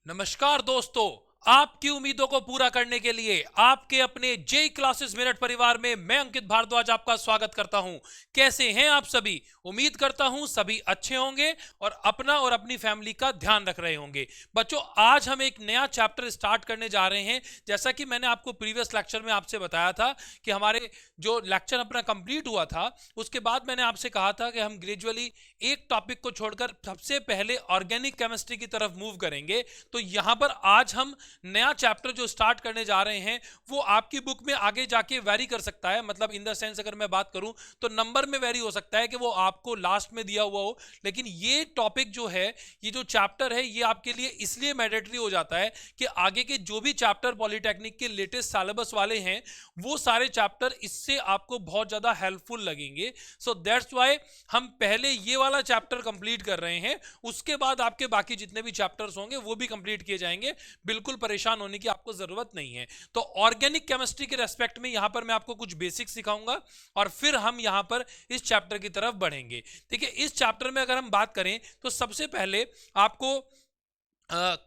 नमस्कार दोस्तों, आपकी उम्मीदों को पूरा करने के लिए आपके अपने जेई क्लासेस मेरठ परिवार में मैं अंकित भारद्वाज आपका स्वागत करता हूं। कैसे हैं आप सभी? उम्मीद करता हूं सभी अच्छे होंगे और अपना और अपनी फैमिली का ध्यान रख रहे होंगे। बच्चों, आज हम एक नया चैप्टर स्टार्ट करने जा रहे हैं। जैसा कि मैंने आपको प्रीवियस लेक्चर में आपसे बताया था कि हमारे जो लेक्चर अपना कंप्लीट हुआ था, उसके बाद मैंने आपसे कहा था कि हम ग्रेजुअली एक टॉपिक को छोड़कर सबसे पहले ऑर्गेनिक केमिस्ट्री की तरफ मूव करेंगे। तो यहां पर आज हम नया चैप्टर जो स्टार्ट करने जा रहे हैं वो आपकी बुक में आगे जाके वेरी कर सकता है। मतलब इन द सेंस अगर मैं बात करूं तो नंबर में वेरी हो सकता है कि वो आपको लास्ट में दिया हुआ हो, लेकिन ये टॉपिक जो है, ये जो चैप्टर है, ये आपके लिए इसलिए मैंडेटरी हो जाता है कि आगे के जो भी चैप्टर पॉलिटेक्निक के लेटेस्ट सिलेबस वाले हैं वो सारे चैप्टर इससे आपको बहुत ज्यादा हेल्पफुल लगेंगे। सो दैट्स वाई हम पहले ये वाला चैप्टर कंप्लीट कर रहे हैं, उसके बाद आपके बाकी जितने भी चैप्टर्स होंगे वो भी कंप्लीट किए जाएंगे। बिल्कुल परेशान होने की आपको जरूरत नहीं है। तो ऑर्गेनिक केमिस्ट्री के रेस्पेक्ट में यहां पर मैं आपको कुछ बेसिक्स सिखाऊंगा और फिर हम यहां पर इस चैप्टर की तरफ बढ़ेंगे। ठीक है, इस चैप्टर में अगर हम बात करें तो सबसे पहले आपको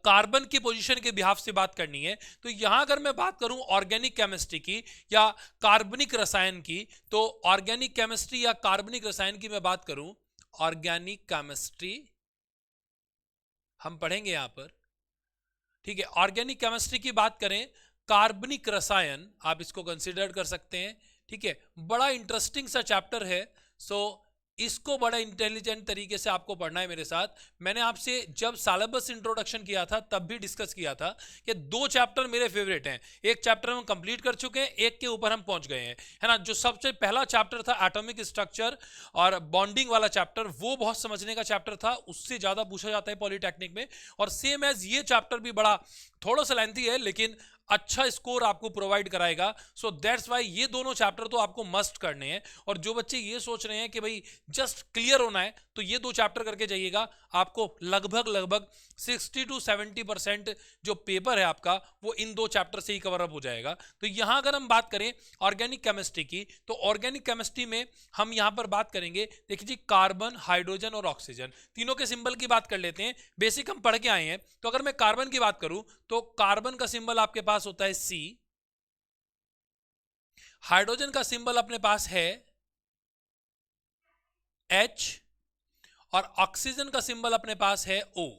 कार्बन की पोजीशन के बिहाफ से बात करनी है। तो यहां अगर मैं बात करूं ऑर्गेनिक केमिस्ट्री की या कार्बनिक रसायन की, तो ऑर्गेनिक केमिस्ट्री या कार्बनिक रसायन की मैं बात करूं, ऑर्गेनिक केमिस्ट्री हम पढ़ेंगे यहां पर। ठीक है, ऑर्गेनिक केमिस्ट्री की बात करें, कार्बनिक रसायन आप इसको कंसिडर कर सकते हैं। ठीक है, बड़ा इंटरेस्टिंग सा चैप्टर है। सो इसको बड़ा इंटेलिजेंट तरीके से आपको पढ़ना है मेरे साथ। मैंने आपसे जब सिलेबस इंट्रोडक्शन किया था तब भी डिस्कस किया था कि दो चैप्टर मेरे फेवरेट हैं। एक चैप्टर हम कंप्लीट कर चुके हैं, एक के ऊपर हम पहुंच गए हैं, है ना। जो सबसे पहला चैप्टर था एटॉमिक स्ट्रक्चर और बॉन्डिंग वाला चैप्टर, वो बहुत समझने का चैप्टर था, उससे ज्यादा पूछा जाता है पॉलिटेक्निक में। और सेम एज ये चैप्टर भी बड़ा थोड़ा सा लेंथी है लेकिन अच्छा स्कोर आपको प्रोवाइड कराएगा। सो दैट्स वाई ये दोनों चैप्टर तो आपको मस्ट करने हैं। और जो बच्चे ये सोच रहे हैं कि भाई जस्ट क्लियर होना है तो ये दो चैप्टर करके जाइएगा, आपको लगभग लगभग 60 to 70% जो पेपर है आपका वो इन दो चैप्टर से ही कवर अप हो जाएगा। तो यहां अगर हम बात करें ऑर्गेनिक केमिस्ट्री की, तो ऑर्गेनिक केमिस्ट्री में हम यहां पर बात करेंगे, देखिए जी, कार्बन, हाइड्रोजन और ऑक्सीजन, तीनों के सिंबल की बात कर लेते हैं। बेसिक हम पढ़ के आए हैं। तो अगर मैं कार्बन की बात करूं तो कार्बन का सिंबल आपके पास होता है सी, हाइड्रोजन का सिंबल अपने पास है एच और ऑक्सीजन का सिंबल अपने पास है ओ।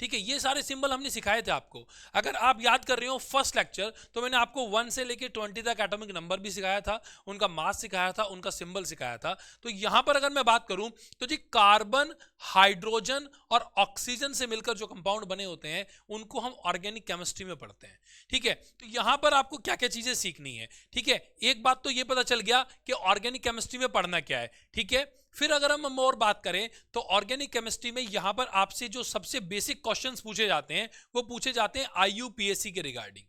ठीक है, ये सारे सिंबल हमने सिखाए थे आपको। अगर आप याद कर रहे हो फर्स्ट लेक्चर, तो मैंने आपको 1 से लेके 20 तक एटॉमिक नंबर भी सिखाया था, उनका मास सिखाया था, उनका सिंबल सिखाया था। तो यहां पर अगर मैं बात करूं तो जी कार्बन, हाइड्रोजन और ऑक्सीजन से मिलकर जो कंपाउंड बने होते हैं उनको हम ऑर्गेनिक केमिस्ट्री में पढ़ते हैं। ठीक है, तो यहां पर आपको क्या क्या चीजें सीखनी है। ठीक है, एक बात तो ये पता चल गया कि ऑर्गेनिक केमिस्ट्री में पढ़ना क्या है। ठीक है, फिर अगर हम और बात करें तो ऑर्गेनिक केमिस्ट्री में यहां पर आपसे जो सबसे बेसिक क्वेश्चंस पूछे जाते हैं वो पूछे जाते हैं आईयूपीएससी के रिगार्डिंग।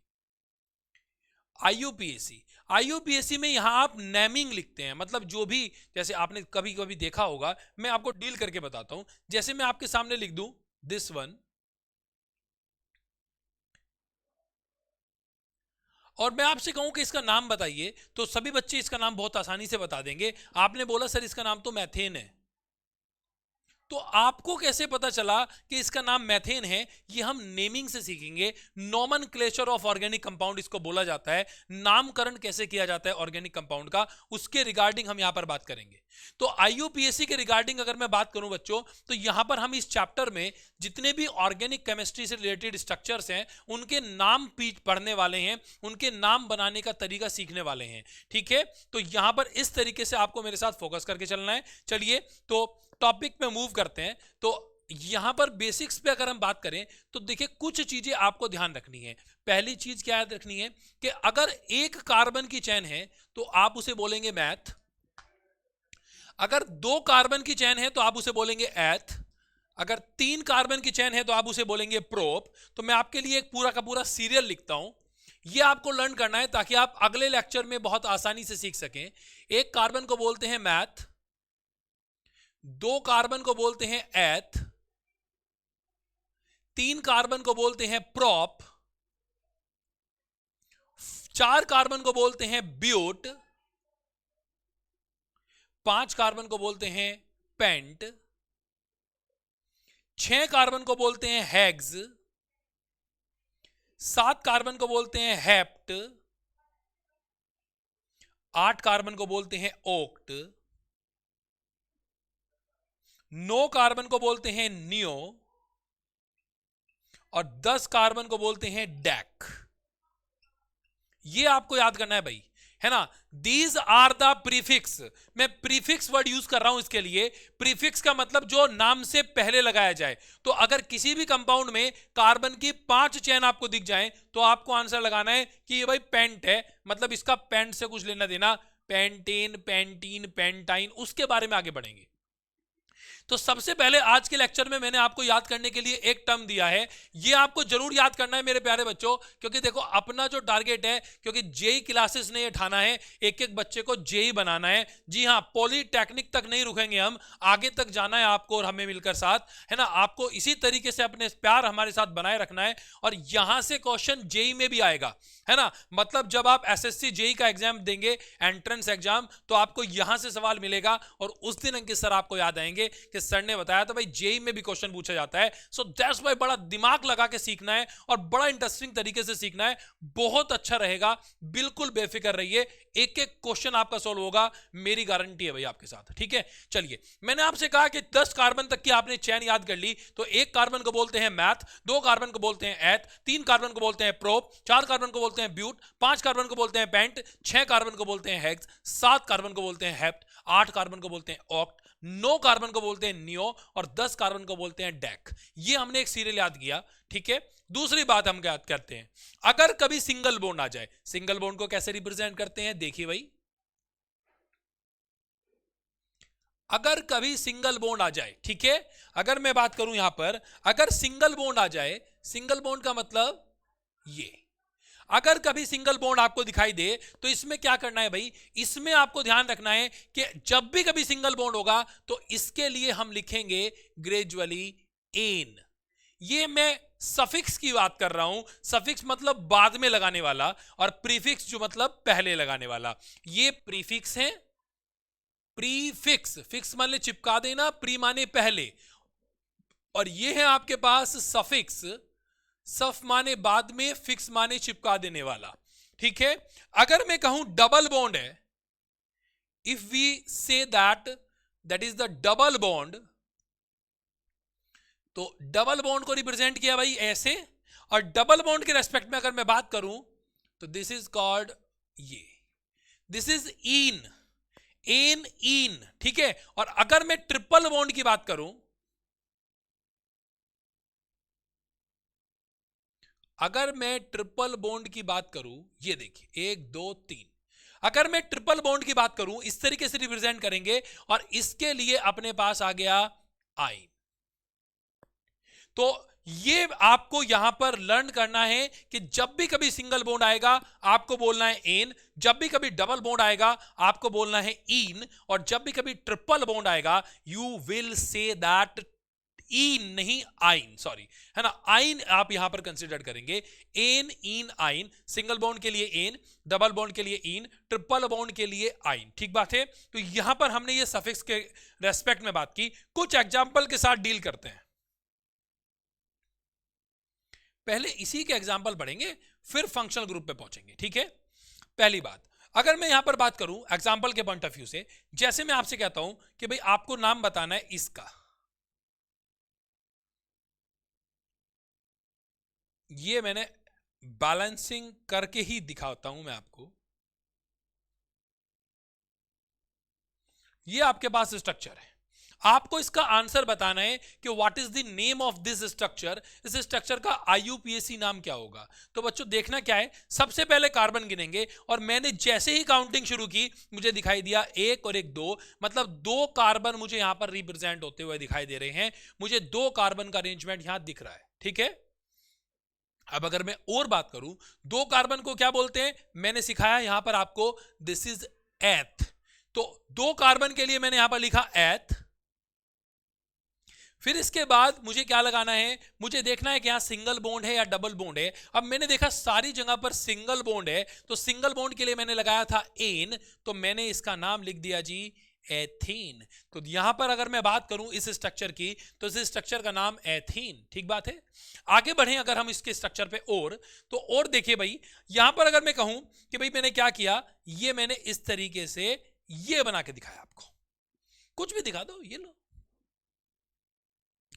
आईयूपीएससी, आईयूपीएससी में यहां आप नेमिंग लिखते हैं, मतलब जो भी, जैसे आपने कभी कभी देखा होगा, मैं आपको डील करके बताता हूं। जैसे मैं आपके सामने लिख दूं दिस वन, और मैं आपसे कहूं कि इसका नाम बताइए, तो सभी बच्चे इसका नाम बहुत आसानी से बता देंगे। आपने बोला सर इसका नाम तो मैथेन है, तो आपको कैसे पता चला कि इसका नाम मैथेन है? ये हम नेमिंग से सीखेंगे। नॉमेनक्लेचर ऑफ ऑर्गेनिक कंपाउंड इसको बोला जाता है। नामकरण कैसे किया जाता है ऑर्गेनिक कंपाउंड का, उसके रिगार्डिंग हम यहां पर बात करेंगे। तो आईयूपीएससी के रिगार्डिंग अगर मैं बात करूं बच्चों, तो यहां पर हम इस चैप्टर में जितने भी ऑर्गेनिक केमिस्ट्री से रिलेटेड स्ट्रक्चर्स हैं उनके नाम पढ़ने वाले हैं, उनके नाम बनाने का तरीका सीखने वाले हैं। ठीक है, तो यहां पर इस तरीके से आपको मेरे साथ फोकस करके चलना है। चलिए तो टॉपिक पे मूव करते हैं। तो यहां पर बेसिक्स पे अगर हम बात करें तो देखिए कुछ चीजें आपको ध्यान रखनी है। पहली चीज क्या याद रखनी है कि अगर एक कार्बन की चेन है तो आप उसे बोलेंगे मैथ, अगर दो कार्बन की चेन है तो आप उसे बोलेंगे एथ, अगर तीन कार्बन की चेन है तो आप उसे बोलेंगे प्रोप। तो मैं आपके लिए एक पूरा का पूरा सीरियल लिखता हूं, ये आपको लर्न करना है ताकि आप अगले लेक्चर में बहुत आसानी से सीख सकें। एक कार्बन को बोलते हैं मैथ, दो कार्बन को बोलते हैं एथ, तीन कार्बन को बोलते हैं प्रॉप, चार कार्बन को बोलते हैं ब्यूट, पांच कार्बन को बोलते हैं पेंट, छह कार्बन को बोलते हैं हेग्स, 7 कार्बन को बोलते हैं हेप्ट, 8 कार्बन को बोलते हैं ओक्ट, 9 कार्बन को बोलते हैं नियो और 10 कार्बन को बोलते हैं डैक। ये आपको याद करना है भाई, है ना। These are the prefix. मैं प्रीफिक्स वर्ड यूज कर रहा हूं इसके लिए। प्रीफिक्स का मतलब जो नाम से पहले लगाया जाए। तो अगर किसी भी कंपाउंड में कार्बन की 5 चेन आपको दिख जाए तो आपको आंसर लगाना है कि ये भाई पेंट है, मतलब इसका पेंट से कुछ लेना देना, पेंटेन, पेंटीन, पेंटाइन, उसके बारे में आगे बढ़ेंगे। तो सबसे पहले आज के लेक्चर में मैंने आपको याद करने के लिए एक टर्म दिया है, ये आपको जरूर याद करना है मेरे प्यारे बच्चों, क्योंकि देखो अपना जो टारगेट है, क्योंकि जेई क्लासेस ने ठाना है एक एक बच्चे को जेई बनाना है। जी हाँ, पॉलीटेक्निक तक नहीं रुकेंगे हम, आगे तक जाना है आपको और हमें मिलकर साथ, है ना। आपको इसी तरीके से अपने प्यार हमारे साथ बनाए रखना है और यहां से क्वेश्चन जेई में भी आएगा, है ना। मतलब जब आप एसएससी जेई का एग्जाम देंगे, एंट्रेंस एग्जाम, तो आपको यहां से सवाल मिलेगा और उस दिन अंकित सर आपको याद आएंगे कि सर ने बताया था भाई जेई में भी क्वेश्चन पूछा जाता है। सो दैट्स व्हाई बड़ा दिमाग लगा के सीखना है और बड़ा इंटरेस्टिंग तरीके से सीखना है, बहुत अच्छा रहेगा। बिल्कुल बेफिक्र रहिए, एक एक क्वेश्चन आपका सोल्व होगा, मेरी गारंटी है भाई आपके साथ, ठीक है। चलिए, मैंने आपसे कहा कि 10 कार्बन तक की आपने चेन याद कर ली, तो 1 कार्बन को बोलते हैं मैथ, 2 कार्बन को बोलते हैं एथ, 3 कार्बन को बोलते हैं प्रोप, 4 कार्बन को बोलते हैं ब्यूट, 5 कार्बन को बोलते हैं पेंट, 6 कार्बन को बोलते हैं हेक्स, 7 कार्बन को बोलते हैं हेप्ट, 8 कार्बन को बोलते हैं ऑक्ट, 9 कार्बन को बोलते हैं नियो और 10 कार्बन को बोलते हैं डैक। ये हमने एक सीरियल याद किया, ठीक है। दूसरी बात हम याद करते हैं, अगर कभी सिंगल बॉन्ड आ जाए, सिंगल बॉन्ड को कैसे रिप्रेजेंट करते हैं, देखिए भाई। अगर कभी सिंगल बॉन्ड आ जाए, ठीक है, अगर मैं बात करूं यहां पर, अगर सिंगल बॉन्ड आ जाए, सिंगल बॉन्ड का मतलब ये, अगर कभी सिंगल बॉन्ड आपको दिखाई दे तो इसमें क्या करना है भाई, इसमें आपको ध्यान रखना है कि जब भी कभी सिंगल बॉन्ड होगा तो इसके लिए हम लिखेंगे ग्रेजुअली एन। ये मैं सफिक्स की बात कर रहा हूं, सफिक्स मतलब बाद में लगाने वाला और प्रीफिक्स जो मतलब पहले लगाने वाला। ये प्रीफिक्स है, प्रीफिक्स, फिक्स माने चिपका देना, प्री माने पहले, और ये है आपके पास सफिक्स, सफ माने बाद में, फिक्स माने चिपका देने वाला, ठीक है। अगर मैं कहूं डबल बॉन्ड है, if we say that is the double bond, तो डबल बॉन्ड को रिप्रेजेंट किया भाई ऐसे, और डबल बॉन्ड के रेस्पेक्ट में अगर मैं बात करूं तो दिस इज कॉल्ड ये, दिस इज इन, एन इन, ठीक है। और अगर मैं ट्रिपल बॉन्ड की बात करूं, अगर मैं ट्रिपल बॉन्ड की बात करूं, ये देखिए 1 2 3, अगर मैं ट्रिपल बॉन्ड की बात करूं इस तरीके से रिप्रेजेंट करेंगे और इसके लिए अपने पास आ गया आइन। तो ये आपको यहां पर लर्न करना है कि जब भी कभी सिंगल बॉन्ड आएगा आपको बोलना है एन, जब भी कभी डबल बॉन्ड आएगा आपको बोलना है इन, और जब भी कभी ट्रिपल बॉन्ड आएगा you will say that in, नहीं आइन, सॉरी, है ना। आइन आप यहां पर कंसीडर करेंगे, एन इन आइन, सिंगल बॉन्ड के लिए एन, डबल बॉन्ड के लिए इन, ट्रिपल बॉन्ड के लिए आइन, ठीक बात है। तो यहां पर हमने ये सफिक्स के रेस्पेक्ट में बात की, कुछ एग्जांपल के साथ डील करते हैं। पहले इसी के एग्जांपल पढ़ेंगे फिर फंक्शनल ग्रुप पे पहुंचेंगे, ठीक है। पहली बात, अगर मैं यहां पर बात करूं एग्जांपल के पॉइंट ऑफ व्यू से, जैसे मैं आपसे कहता हूं कि भाई आपको नाम बताना है इसका, ये मैंने बैलेंसिंग करके ही दिखाता हूं मैं आपको, ये आपके पास स्ट्रक्चर है, आपको इसका आंसर बताना है कि what is the name of this structure, इस स्ट्रक्चर का आईयूपीएसी नाम क्या होगा। तो बच्चों देखना क्या है, सबसे पहले कार्बन गिनेंगे और मैंने जैसे ही काउंटिंग शुरू की मुझे दिखाई दिया 1 और 1 2, मतलब 2 कार्बन मुझे यहां पर रिप्रेजेंट होते हुए दिखाई दे रहे हैं, मुझे 2 कार्बन का अरेंजमेंट यहां दिख रहा है, ठीक है। अब अगर मैं और बात करूं, 2 कार्बन को क्या बोलते हैं, मैंने सिखाया यहां पर आपको, दिस इज एथ। तो 2 कार्बन के लिए मैंने यहां पर लिखा एथ, फिर इसके बाद मुझे क्या लगाना है, मुझे देखना है कि यहां सिंगल बॉन्ड है या डबल बॉन्ड है। अब मैंने देखा सारी जगह पर सिंगल बॉन्ड है, तो सिंगल बॉन्ड के लिए मैंने लगाया था एन, तो मैंने इसका नाम लिख दिया जी एथीन। तो यहां पर अगर मैं बात करूं इस स्ट्रक्चर की, तो इस स्ट्रक्चर का नाम एथीन। ठीक बात है। आगे बढ़े अगर हम इसके स्ट्रक्चर पे, और देखिए भाई, यहां पर अगर मैं कहूं कि भाई मैंने क्या किया, ये मैंने इस तरीके से ये बना के दिखाया आपको, कुछ भी दिखा दो, ये लो,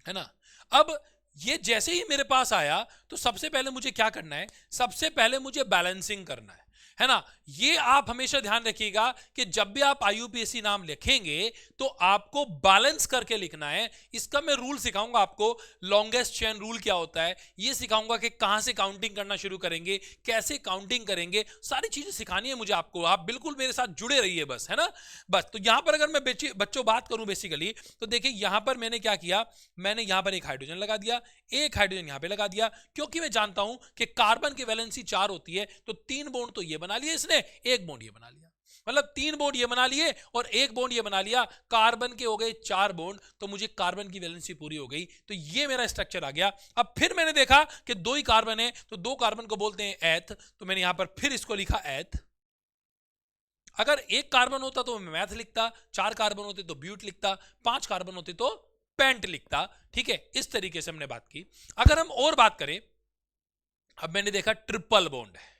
है ना। अब ये जैसे ही मेरे पास आया, तो सबसे पहले मुझे क्या करना है, सबसे पहले मुझे बैलेंसिंग करना है ना। ये आप हमेशा ध्यान रखिएगा कि जब भी आप आईयूपीएसी नाम लिखेंगे तो आपको बैलेंस करके लिखना है। इसका मैं रूल सिखाऊंगा आपको, लॉन्गेस्ट चेन रूल क्या होता है, ये सिखाऊंगा कि कहां से काउंटिंग करना शुरू करेंगे, कैसे काउंटिंग करेंगे, सारी चीजें सिखानी है मुझे आपको। आप बिल्कुल मेरे साथ जुड़े रहिए बस, है ना। बस तो यहां पर अगर मैं बच्चों बात करूं बेसिकली, तो देखिए यहां पर मैंने क्या किया, मैंने यहां पर एक हाइड्रोजन लगा दिया, एक हाइड्रोजन यहां पे लगा दिया, क्योंकि मैं जानता हूं कि कार्बन की वैलेंसी 4 होती है, तो 3 बॉन्ड तो ये बना लिए इसने, एक बॉन्ड ये बना लिया, मतलब 3 बॉन्ड ये बना लिए और एक बॉन्ड ये बना लिया, कार्बन के हो गए 4 बॉन्ड, तो मुझे कार्बन की वैलेंसी पूरी हो गई। तो ये मेरा स्ट्रक्चर आ गया। अब फिर मैंने देखा कि 2 ही कार्बन है, तो 2 कार्बन को बोलते हैं एथ, तो मैंने यहां पर फिर इसको लिखा एथ। अगर एक कार्बन होता तो मैं मैथ लिखता, 4 कार्बन होते तो ब्यूट लिखता, 5 कार्बन होते तो पेंट लिखता। ठीक है, इस तरीके से हमने बात की। अगर हम और बात करें, अब मैंने देखा ट्रिपल बॉन्ड है,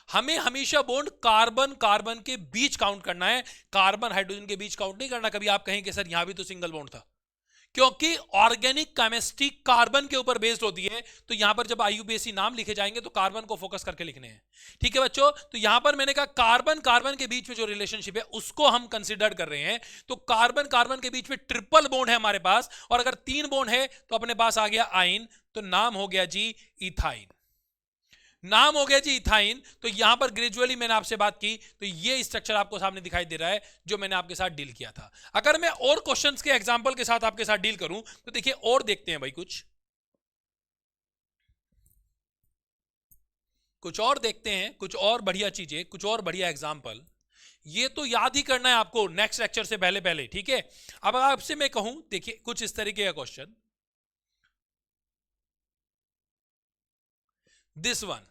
हमें हमेशा बॉन्ड कार्बन कार्बन के बीच काउंट करना है, कार्बन हाइड्रोजन के बीच काउंट नहीं करना। कभी आप कहें कि सर यहां भी तो सिंगल बॉन्ड था, क्योंकि ऑर्गेनिक केमिस्ट्री कार्बन के ऊपर बेस्ड होती है। तो यहां पर जब आईयूपीएसी नाम लिखे जाएंगे तो कार्बन को फोकस करके लिखने हैं। ठीक है बच्चों, तो यहां पर मैंने कहा कार्बन कार्बन के बीच में जो रिलेशनशिप है उसको हम कंसीडर कर रहे हैं। तो कार्बन कार्बन के बीच में ट्रिपल बॉन्ड है हमारे पास, और अगर 3 बॉन्ड है तो अपने पास आ गया आइन, तो नाम हो गया जी इथाइन, नाम हो गया जी इथाइन। तो यहां पर ग्रेजुअली मैंने आपसे बात की, तो ये स्ट्रक्चर आपको सामने दिखाई दे रहा है जो मैंने आपके साथ डील किया था। अगर मैं और क्वेश्चंस के एग्जांपल के साथ आपके साथ डील करूं, तो देखिए और देखते हैं भाई, कुछ और देखते हैं, कुछ और बढ़िया चीजें, कुछ और बढ़िया एग्जाम्पल। ये तो याद ही करना है आपको नेक्स्ट लेक्चर से पहले पहले। ठीक है, अब आपसे मैं कहूं, देखिए कुछ इस तरीके का क्वेश्चन, दिस वन।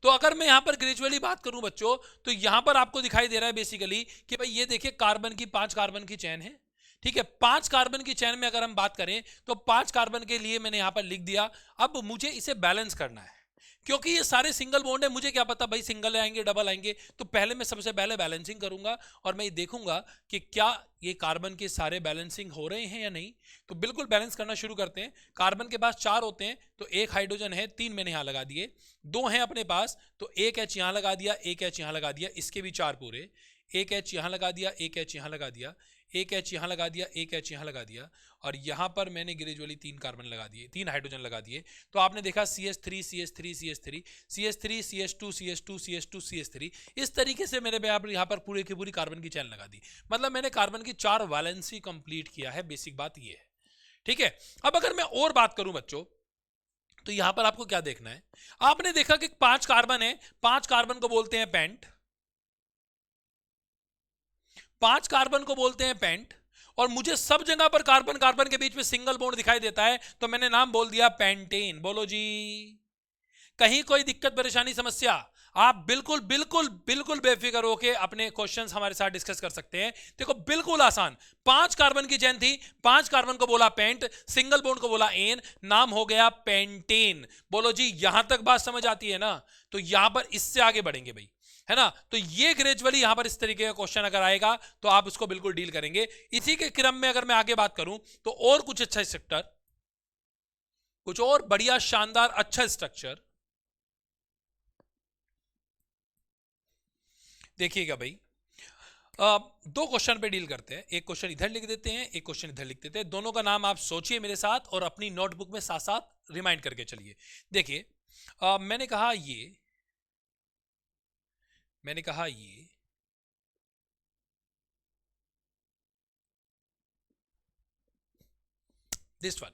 तो अगर मैं यहां पर ग्रेजुअली बात करूं बच्चों, तो यहां पर आपको दिखाई दे रहा है बेसिकली कि भाई ये देखिए कार्बन की 5 कार्बन की चेन है। ठीक है, 5 कार्बन की चेन में अगर हम बात करें तो 5 कार्बन के लिए मैंने यहां पर लिख दिया। अब मुझे इसे बैलेंस करना है, क्योंकि ये सारे सिंगल बॉन्ड है, मुझे क्या पता भाई सिंगल आएंगे डबल आएंगे। तो पहले मैं सबसे पहले बैलेंसिंग करूंगा और मैं ये देखूंगा कि क्या ये कार्बन के सारे बैलेंसिंग हो रहे हैं या नहीं। तो बिल्कुल बैलेंस करना शुरू करते हैं। कार्बन के पास 4 होते हैं, तो एक हाइड्रोजन है, 3 मैंने यहां लगा दिए, 2 हैं अपने पास, तो एक एच यहां लगा दिया, एक एच यहां लगा दिया, इसके भी 4 पूरे, एक एच यहां लगा दिया, एक एच यहां लगा दिया, एक एच यहां लगा दिया, एक एच यहां लगा दिया, और यहां पर मैंने ग्रेजुअली 3 कार्बन लगा दिए, 3 हाइड्रोजन लगा दिए। तो आपने देखा CH3 CH3 CH3 CH3 CH2 CH2 CH2 CH3, इस तरीके से मैंने यहां पर पूरी की पूरी कार्बन की चेन लगा दी। मतलब मैंने कार्बन की 4 वैलेंसी कंप्लीट किया है, बेसिक बात ये है। ठीक है, अब अगर मैं और बात करूं बच्चों, तो यहां पर आपको क्या देखना है, आपने देखा कि 5 कार्बन है, 5 कार्बन को बोलते हैं पेंट, 5 कार्बन को बोलते हैं पेंट, और मुझे सब जगह पर कार्बन कार्बन के बीच में सिंगल बॉन्ड दिखाई देता है, तो मैंने नाम बोल दिया पेंटेन। बोलो जी, कहीं कोई दिक्कत परेशानी समस्या, आप बिल्कुल बिल्कुल बिल्कुल बेफिक्र होके अपने क्वेश्चंस हमारे साथ डिस्कस कर सकते हैं। देखो बिल्कुल आसान, 5 कार्बन की चेन थी, 5 कार्बन को बोला पेंट, सिंगल बॉन्ड को बोला एन, नाम हो गया पेंटेन। बोलो जी, यहां तक बात समझ आती है ना। तो यहां पर इससे आगे बढ़ेंगे भाई, है ना। तो ये ग्रेजुअली यहां पर इस तरीके का क्वेश्चन अगर आएगा तो आप उसको बिल्कुल डील करेंगे। इसी के क्रम में अगर मैं आगे बात करूं, तो और कुछ अच्छा स्ट्रक्चर, कुछ और बढ़िया शानदार अच्छा स्ट्रक्चर देखिएगा भाई। 2 क्वेश्चन पे डील करते हैं, एक क्वेश्चन इधर लिख देते हैं, एक क्वेश्चन इधर लिख देते हैं। दोनों का नाम आप सोचिए मेरे साथ और अपनी नोटबुक में साथ साथ रिमाइंड करके चलिए। देखिए मैंने कहा ये दिस वन,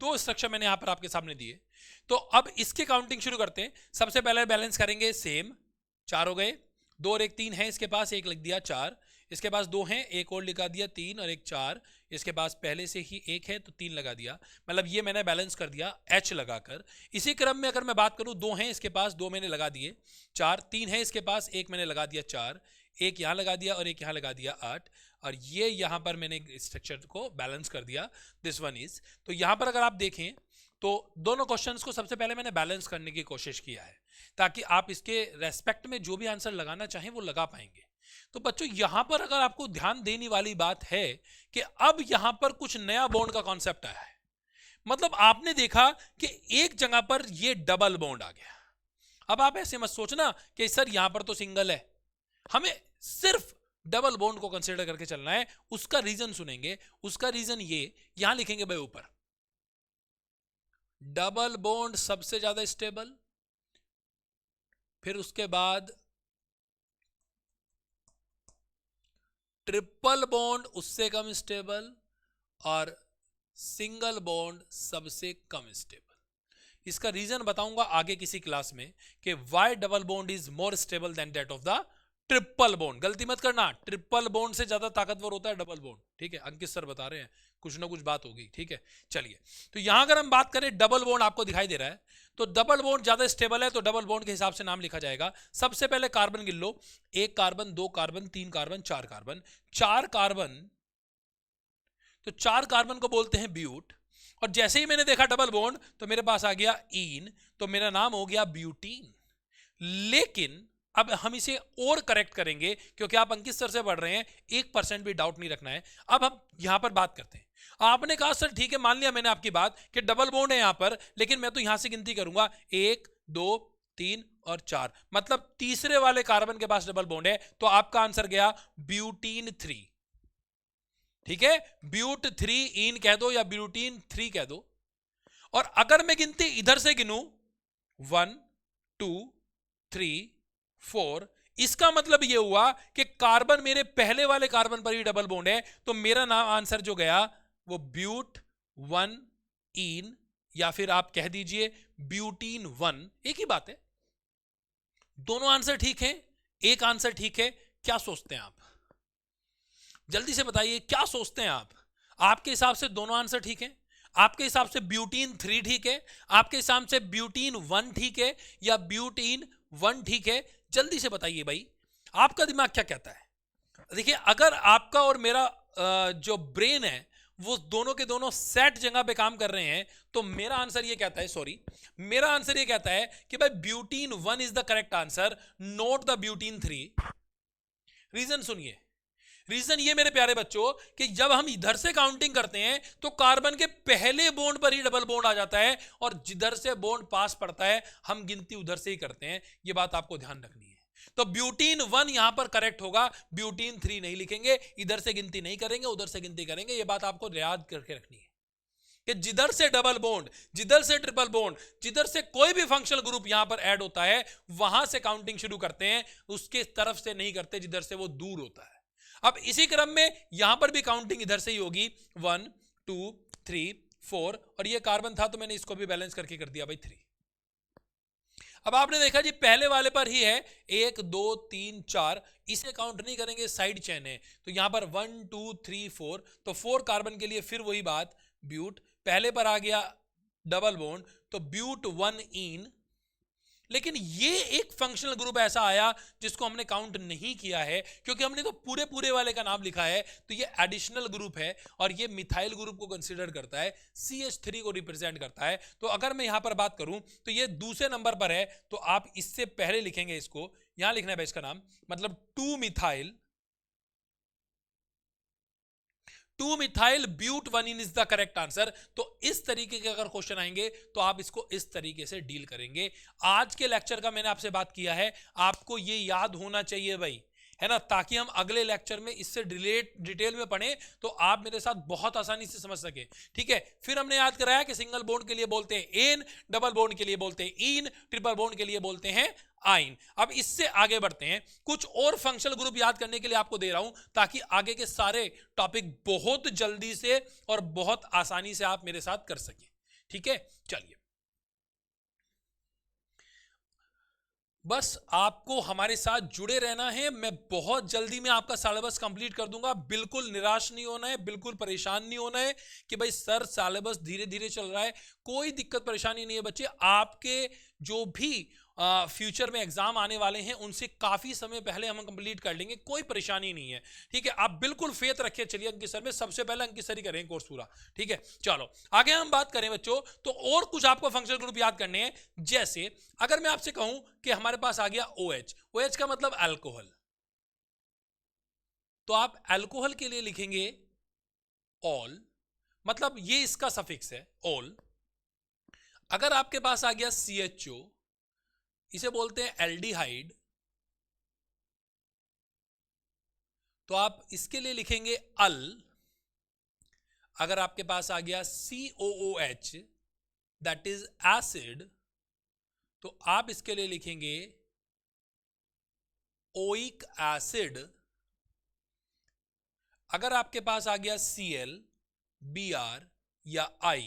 2 स्ट्रक्चर मैंने यहां पर आपके सामने दिए। तो अब इसके काउंटिंग शुरू करते हैं। सबसे पहले बैलेंस करेंगे, सेम 4 हो गए, 2 और 1 3 है इसके पास, एक लिख दिया 4, इसके पास 2 हैं, एक और लिखा दिया 3 और एक 4, इसके पास पहले से ही 1 है तो 3 लगा दिया। मतलब ये मैंने बैलेंस कर दिया H लगाकर। इसी क्रम में अगर मैं बात करूं, 2 हैं इसके पास, 2 मैंने लगा दिए, 4 3 है इसके पास, एक मैंने लगा दिया 4, एक यहां लगा दिया और एक यहां लगा दिया 8, और ये यहां पर मैंने स्ट्रक्चर को बैलेंस कर दिया, दिस वन इज। तो यहां पर अगर आप देखें तो दोनों क्वेश्चंस को सबसे पहले मैंने बैलेंस करने की कोशिश किया है ताकि आप इसके रेस्पेक्ट में जो भी आंसर लगाना चाहें वो लगा पाएंगे। तो बच्चों यहां पर अगर आपको ध्यान देने वाली बात है कि अब यहां पर कुछ नया बॉन्ड का कॉन्सेप्ट आया है। मतलब आपने देखा कि एक जगह पर ये डबल बॉन्ड आ गया। अब आप ऐसे मत सोचना कि सर यहां पर तो सिंगल है, हमें सिर्फ डबल बॉन्ड को कंसीडर करके चलना है। उसका रीजन सुनेंगे, उसका रीजन ये यहां लिखेंगे भाई ऊपर, डबल बॉन्ड सबसे ज्यादा स्टेबल, फिर उसके बाद ट्रिपल बॉन्ड उससे कम स्टेबल, और सिंगल बॉन्ड सबसे कम स्टेबल। इसका रीजन बताऊंगा आगे किसी क्लास में कि why double bond is more stable than that of the triple bond. गलती मत करना, ट्रिपल बॉन्ड से ज्यादा ताकतवर होता है डबल बॉन्ड, ठीक है। अंकित सर बता रहे हैं, कुछ ना कुछ बात होगी, ठीक है। चलिए, तो यहां अगर हम बात करें डबल बॉन्ड आपको दिखाई दे रहा है, तो डबल बॉन्ड ज्यादा स्टेबल है, तो डबल बॉन्ड के हिसाब से नाम लिखा जाएगा। सबसे पहले कार्बन गिन लो, 1 carbon 2 carbon 3 carbon 4 carbon, 4 carbon, तो 4 कार्बन को बोलते हैं ब्यूट। और जैसे ही मैंने देखा डबल बॉन्ड तो मेरे पास आ गया इन, तो मेरा नाम हो गया ब्यूटीन। लेकिन अब हम इसे और करेक्ट करेंगे क्योंकि आप अंकित सर से पढ़ रहे हैं, 1% भी डाउट नहीं रखना है। अब हम यहां पर बात करते हैं। आपने कहा सर ठीक है, मान लिया मैंने आपकी बात कि डबल बॉन्ड है यहां पर, लेकिन मैं तो यहां से गिनती करूंगा 1 2 3 और 4, मतलब तीसरे वाले कार्बन के पास डबल बॉन्ड है, तो आपका आंसर गया ब्यूटीन 3, ठीक है। ब्यूट 3 इन कह दो या ब्यूटीन 3 कह दो। और अगर मैं गिनती इधर से गिनूं 1 2 3 4, इसका मतलब यह हुआ कि कार्बन मेरे पहले वाले कार्बन पर ही डबल बॉन्ड है, तो मेरा नाम आंसर जो गया वो ब्यूट 1 इन, या फिर आप कह दीजिए ब्यूटीन 1, एक ही बात है। दोनों आंसर ठीक है, एक आंसर ठीक है। क्या सोचते हैं आप? जल्दी से बताइए, क्या सोचते हैं आप? आपके हिसाब से दोनों आंसर ठीक है? आपके हिसाब से ब्यूटीन 3 ठीक है? आपके हिसाब से ब्यूटीन 1 ठीक है या ब्यूटीन 1 ठीक है? जल्दी से बताइए भाई, आपका दिमाग क्या कहता है? देखिए, अगर आपका और मेरा जो ब्रेन है वो दोनों के दोनों सेट जगह पे काम कर रहे हैं, तो मेरा आंसर ये कहता है, सॉरी, मेरा आंसर ये कहता है कि भाई butene 1 is the correct answer, not the butene 3। Reason सुनिए, रीजन ये मेरे प्यारे बच्चों कि जब हम इधर से काउंटिंग करते हैं तो कार्बन के पहले बॉन्ड पर ही डबल बॉन्ड आ जाता है, और जिधर से बॉन्ड पास पड़ता है हम गिनती उधर से ही करते हैं। ये बात आपको ध्यान रखनी है। तो ब्यूटीन 1 यहां पर करेक्ट होगा, ब्यूटीन 3 नहीं लिखेंगे, इधर से गिनती नहीं करेंगे, उधर से गिनती करेंगे। ये बात आपको याद करके रखनी है कि जिधर से डबल बॉन्ड, जिधर से ट्रिपल बॉन्ड, जिधर से कोई भी फंक्शनल ग्रुप यहां पर ऐड होता है वहां से काउंटिंग शुरू करते हैं, उसके तरफ से नहीं करते जिधर से वो दूर होता है। अब इसी क्रम में यहां पर भी काउंटिंग इधर से ही होगी, 1 2 3 4, और ये कार्बन था तो मैंने इसको भी बैलेंस करके कर दिया भाई 3। अब आपने देखा जी पहले वाले पर ही है 1 2 3 4, इसे काउंट नहीं करेंगे, साइड चेन है, तो यहां पर 1 2 3 4, तो 4 कार्बन के लिए फिर वही बात, ब्यूट पहले पर आ गया डबल बॉन्ड, तो ब्यूट 1 इन। लेकिन ये एक फंक्शनल ग्रुप ऐसा आया जिसको हमने काउंट नहीं किया है, क्योंकि हमने तो पूरे पूरे वाले का नाम लिखा है, तो ये एडिशनल ग्रुप है और ये मिथाइल ग्रुप को कंसीडर करता है, CH3 को रिप्रेजेंट करता है। तो अगर मैं यहां पर बात करूं तो ये दूसरे नंबर पर है, तो आप इससे पहले लिखेंगे, इसको यहां लिखना है इसका नाम, मतलब 2 methyl but 1 ene is the correct answer. तो इस तरीके के अगर क्वेश्चन आएंगे तो आप इसको इस तरीके से डील करेंगे। आज के लेक्चर का मैंने आपसे बात किया है, आपको ये याद होना चाहिए भाई, है ना, ताकि हम अगले लेक्चर में इससे डिटेल में पढ़ें तो आप मेरे साथ बहुत आसानी से समझ सके, ठीक है। फिर हमने याद कराया कि सिंगल बॉन्ड के लिए बोलते हैं एन, डबल बॉन्ड के लिए बोलते हैं इन, ट्रिपल बॉन्ड के लिए बोलते हैं आइन। अब इससे आगे बढ़ते हैं, कुछ और फंक्शनल ग्रुप याद करने के लिए आपको दे रहा हूं ताकि आगे के सारे टॉपिक बहुत जल्दी से और बहुत आसानी से आप मेरे साथ कर सकें, ठीक है। चलिए, बस आपको हमारे साथ जुड़े रहना है, मैं बहुत जल्दी में आपका सिलेबस कंप्लीट कर दूंगा। बिल्कुल निराश नहीं होना है, बिल्कुल परेशान नहीं होना है कि भाई सर सिलेबस धीरे धीरे चल रहा है, कोई दिक्कत परेशानी नहीं है बच्चे। आपके जो भी फ्यूचर में एग्जाम आने वाले हैं उनसे काफी समय पहले हम कंप्लीट कर लेंगे, कोई परेशानी नहीं है। ठीक है, आप बिल्कुल फेथ रखिए, चलिए अंकित सर में सबसे पहले अंकित सर ही करेंगे कोर्स पूरा। ठीक है, चलो आगे हम बात करें बच्चों, तो और कुछ आपको फंक्शनल ग्रुप याद करने हैं। जैसे अगर मैं आपसे कहूं कि हमारे पास आ गया OH, OH का मतलब अल्कोहल, तो आप अल्कोहल के लिए लिखेंगे ऑल, मतलब ये इसका सफिक्स है ऑल। अगर आपके पास आ गया CHO, इसे बोलते हैं एल्डिहाइड, तो आप इसके लिए लिखेंगे अल। अगर आपके पास आ गया COOH, दैट इज एसिड, तो आप इसके लिए लिखेंगे ओइक एसिड। अगर आपके पास आ गया Cl, Br या I,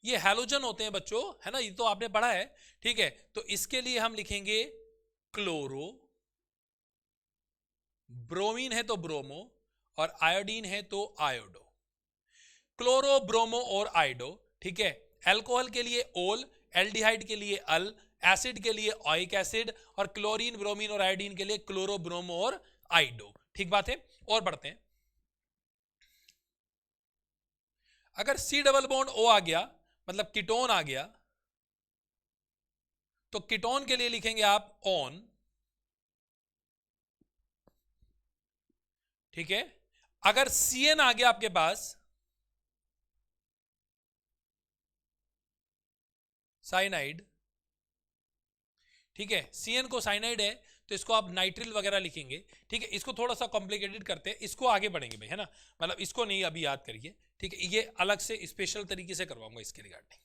ये हैलोजन होते हैं बच्चों, है ना, ये तो आपने पढ़ा है। ठीक है, तो इसके लिए हम लिखेंगे क्लोरो, ब्रोमीन है तो ब्रोमो, और आयोडीन है तो आयोडो। क्लोरो, ब्रोमो और आयोडो। ठीक है, अल्कोहल के लिए ओल, एल्डिहाइड के लिए अल, एसिड के लिए ऑइक एसिड, और क्लोरीन, ब्रोमीन और आयोडीन के लिए क्लोरो, ब्रोमो और आयोडो। ठीक बात है, और बढ़ते हैं। अगर C डबल बॉन्ड O आ गया, मतलब कीटोन आ गया, तो कीटोन के लिए लिखेंगे आप ऑन। ठीक है, अगर CN आ गया आपके पास, साइनाइड। ठीक है, CN को साइनाइड है तो इसको आप नाइट्रिल वगैरह लिखेंगे। ठीक है, इसको थोड़ा सा कॉम्प्लिकेटेड करते हैं, इसको आगे बढ़ेंगे भाई, है ना, मतलब इसको नहीं अभी याद करिए। ठीक है, ये अलग से स्पेशल तरीके से करवाऊंगा इसके रिगार्डिंग।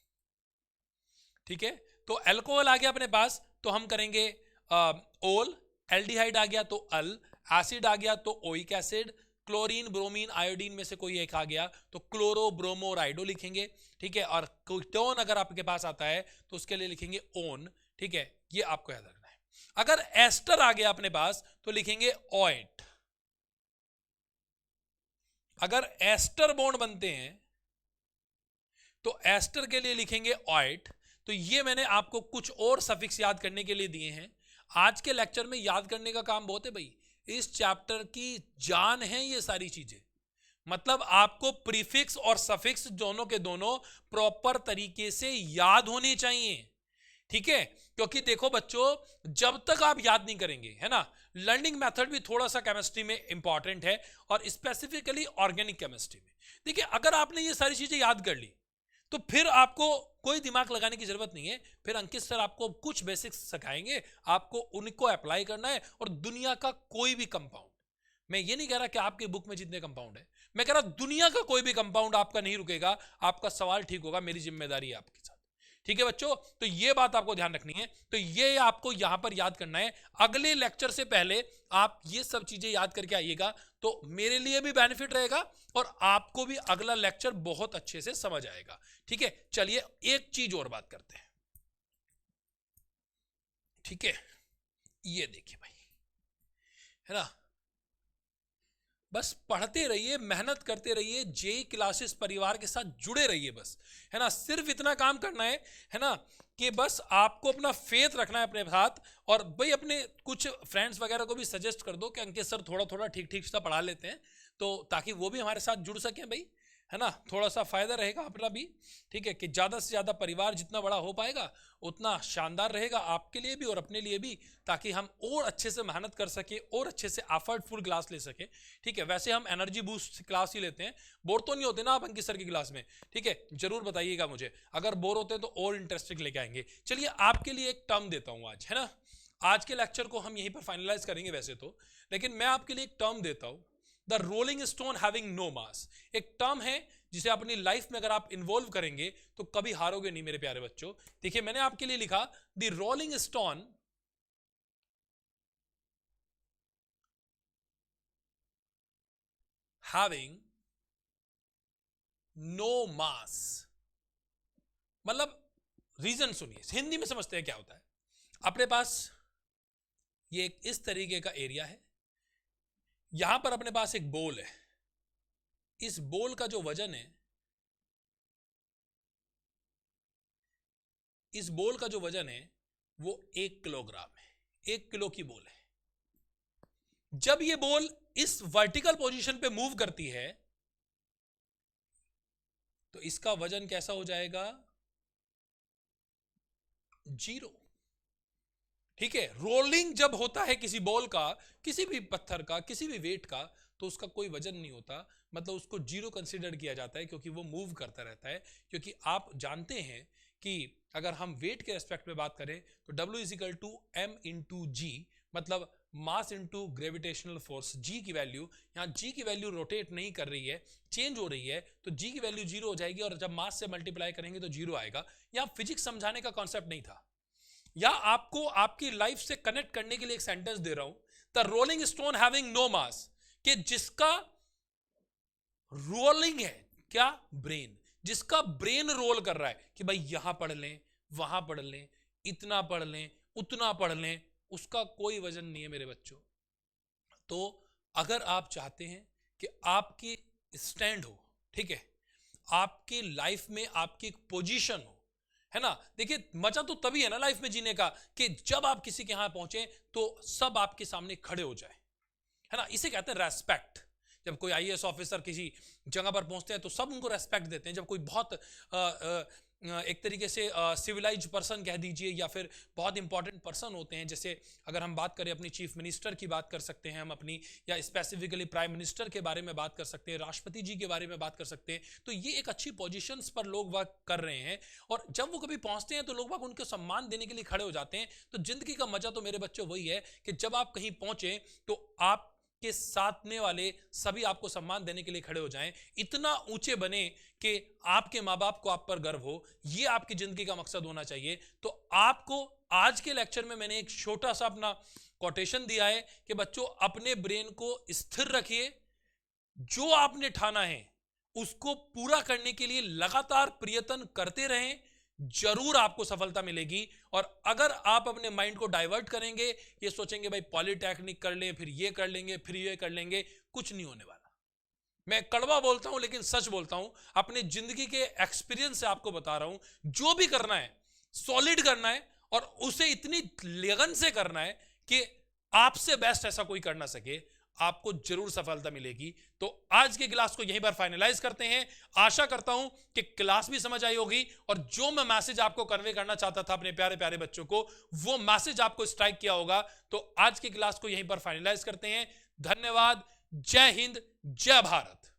ठीक है, तो अल्कोहल आ गया अपने पास, तो हम करेंगे ओल, एल्डिहाइड आ गया तो अल, एसिड आ गया तो oic acid, chlorine, bromine, iodine में से कोई एक आ गया तो क्लोरो, ब्रोमो और आयोडो लिखेंगे। ठीक है, और कीटोन अगर आपके पास आता है तो उसके लिए लिखेंगे ओन। ठीक है, ये आपको याद रखना है। अगर एस्टर आ गया अपने पास तो लिखेंगे ऑइट। अगर एस्टर बॉन्ड बनते हैं तो एस्टर के लिए लिखेंगे ऑइट। तो ये मैंने आपको कुछ और सफिक्स याद करने के लिए दिए हैं। आज के लेक्चर में याद करने का काम बहुत है भाई, इस चैप्टर की जान है ये सारी चीजें। मतलब आपको प्रीफिक्स और सफिक्स दोनों के दोनों प्रॉपर तरीके से याद होने चाहिए। ठीक है, क्योंकि देखो बच्चों, जब तक आप याद नहीं करेंगे, है ना, लर्निंग मेथड भी थोड़ा सा केमिस्ट्री में इंपॉर्टेंट है, और स्पेसिफिकली ऑर्गेनिक केमिस्ट्री में। देखिए, अगर आपने ये सारी चीजें याद कर ली तो फिर आपको कोई दिमाग लगाने की जरूरत नहीं है। फिर अंकित सर आपको कुछ बेसिक्स सिखाएंगे, आपको उनको अप्लाई करना है। और दुनिया का कोई भी कंपाउंड, मैं ये नहीं कह रहा कि आपके बुक में जितने कंपाउंड है, मैं कह रहा दुनिया का कोई भी कंपाउंड आपका नहीं रुकेगा। आपका सवाल ठीक होगा, मेरी जिम्मेदारी है आपके साथ। ठीक है बच्चों, तो ये बात आपको ध्यान रखनी है, तो ये आपको यहां पर याद करना है। अगले लेक्चर से पहले आप ये सब चीजें याद करके आइएगा, तो मेरे लिए भी बेनिफिट रहेगा और आपको भी अगला लेक्चर बहुत अच्छे से समझ आएगा। ठीक है, चलिए एक चीज और बात करते हैं। ठीक है, ये देखिए भाई, है ना, बस पढ़ते रहिए, मेहनत करते रहिए, जेई क्लासेस परिवार के साथ जुड़े रहिए बस, है ना, सिर्फ इतना काम करना है ना, कि बस आपको अपना फेथ रखना है अपने साथ। और भाई अपने कुछ फ्रेंड्स वगैरह को भी सजेस्ट कर दो कि अंकित सर थोड़ा थोड़ा ठीक ठीक सा पढ़ा लेते हैं, तो ताकि वो भी हमारे साथ जुड़ सकें भाई, है ना, थोड़ा सा फायदा रहेगा अपना भी। ठीक है, कि ज़्यादा से ज़्यादा परिवार जितना बड़ा हो पाएगा उतना शानदार रहेगा आपके लिए भी और अपने लिए भी, ताकि हम और अच्छे से मेहनत कर सके और अच्छे से एफर्टफुल क्लास ले सके। ठीक है, वैसे हम एनर्जी बूस्ट क्लास ही लेते हैं, बोर तो नहीं होते ना आप अंकित सर की क्लास में। ठीक है, जरूर बताइएगा मुझे, अगर बोर होते हैं तो और इंटरेस्टिंग लेके आएंगे। चलिए आपके लिए एक टर्म देता हूँ आज, है ना, आज के लेक्चर को हम यहीं पर फाइनलाइज करेंगे वैसे तो, लेकिन मैं आपके लिए एक टर्म देता हूँ, the rolling stone having no moss. एक टर्म है जिसे अपनी लाइफ में अगर आप इन्वॉल्व करेंगे तो कभी हारोगे नहीं मेरे प्यारे बच्चों। देखिए मैंने आपके लिए लिखा, the rolling stone having no moss. मतलब रीजन सुनिए, हिंदी में समझते हैं क्या होता है। अपने पास ये एक इस तरीके का एरिया है, यहां पर अपने पास एक बोल है, इस बोल का जो वजन है, इस बोल का जो वजन है वो 1 किलोग्राम है, 1 किलो की बॉल है। जब ये बॉल इस वर्टिकल पोजीशन पे मूव करती है तो इसका वजन कैसा हो जाएगा? 0। ठीक है, रोलिंग जब होता है किसी बॉल का, किसी भी पत्थर का, किसी भी वेट का, तो उसका कोई वजन नहीं होता, मतलब उसको 0 कंसीडर किया जाता है, क्योंकि वो मूव करता रहता है। क्योंकि आप जानते हैं कि अगर हम वेट के रेस्पेक्ट में बात करें तो W = m/g, मतलब mass into gravitational force. G की वैल्यू, यहाँ G की वैल्यू रोटेट नहीं कर रही है, चेंज हो रही है, तो G की वैल्यू 0 हो जाएगी, और जब मास से मल्टीप्लाई करेंगे तो 0 आएगा। यहाँ फिजिक्स समझाने का कॉन्सेप्ट नहीं था, या आपको आपकी लाइफ से कनेक्ट करने के लिए एक सेंटेंस दे रहा हूं, the rolling stone having no moss, कि जिसका रोलिंग है क्या? ब्रेन। जिसका ब्रेन रोल कर रहा है कि भाई यहां पढ़ लें, वहां पढ़ लें, इतना पढ़ लें, उतना पढ़ लें, उसका कोई वजन नहीं है मेरे बच्चों। तो अगर आप चाहते हैं कि आपकी स्टैंड हो, ठीक है, आपकी लाइफ में आपकी एक पोजीशन हो, है ना। देखिए, मजा तो तभी है ना लाइफ में जीने का कि जब आप किसी के यहां पहुंचे तो सब आपके सामने खड़े हो जाए, है ना। इसे कहते हैं रेस्पेक्ट। जब कोई आईएएस ऑफिसर किसी जगह पर पहुंचते हैं तो सब उनको रेस्पेक्ट देते हैं। जब कोई बहुत एक तरीके से सिविलाइज पर्सन कह दीजिए, या फिर बहुत इंपॉर्टेंट पर्सन होते हैं, जैसे अगर हम बात करें अपनी चीफ मिनिस्टर की बात कर सकते हैं हम अपनी, या स्पेसिफिकली प्राइम मिनिस्टर के बारे में बात कर सकते हैं, राष्ट्रपति जी के बारे में बात कर सकते हैं, तो ये एक अच्छी पोजीशंस पर लोग वर्क कर रहे हैं। और जब वो कभी पहुंचते हैं तो लोग बाग उनको सम्मान देने के लिए खड़े हो जाते हैं। तो जिंदगी का मजा तो मेरे बच्चों वही है कि जब आप कहीं पहुंचे तो आप के साथने वाले सभी आपको सम्मान देने के लिए खड़े हो जाएं, इतना ऊंचे बने कि आपके माँ बाप को आप पर गर्व हो। ये आपकी जिंदगी का मकसद होना चाहिए। तो आपको आज के लेक्चर में मैंने एक छोटा सा अपना कोटेशन दिया है कि बच्चों, अपने ब्रेन को स्थिर रखिए, जो आपने ठाना है उसको पूरा करने के लिए लगातार प्रयत्न करते रहें, जरूर आपको सफलता मिलेगी। और अगर आप अपने माइंड को डाइवर्ट करेंगे, ये सोचेंगे भाई पॉलिटेक्निक कर लें, फिर ये कर लेंगे, फिर ये कर लेंगे, कुछ नहीं होने वाला। मैं कड़वा बोलता हूं लेकिन सच बोलता हूं, अपने जिंदगी के एक्सपीरियंस से आपको बता रहा हूं। जो भी करना है सॉलिड करना है, और उसे इतनी लगन से करना है कि आपसे बेस्ट ऐसा कोई कर ना सके, आपको जरूर सफलता मिलेगी। तो आज के क्लास को यहीं पर फाइनलाइज करते हैं। आशा करता हूं कि क्लास भी समझ आई होगी, और जो मैं मैसेज आपको कन्वे करना चाहता था अपने प्यारे प्यारे बच्चों को, वो मैसेज आपको स्ट्राइक किया होगा। तो आज की क्लास को यहीं पर फाइनलाइज करते हैं। धन्यवाद। जय हिंद, जय भारत।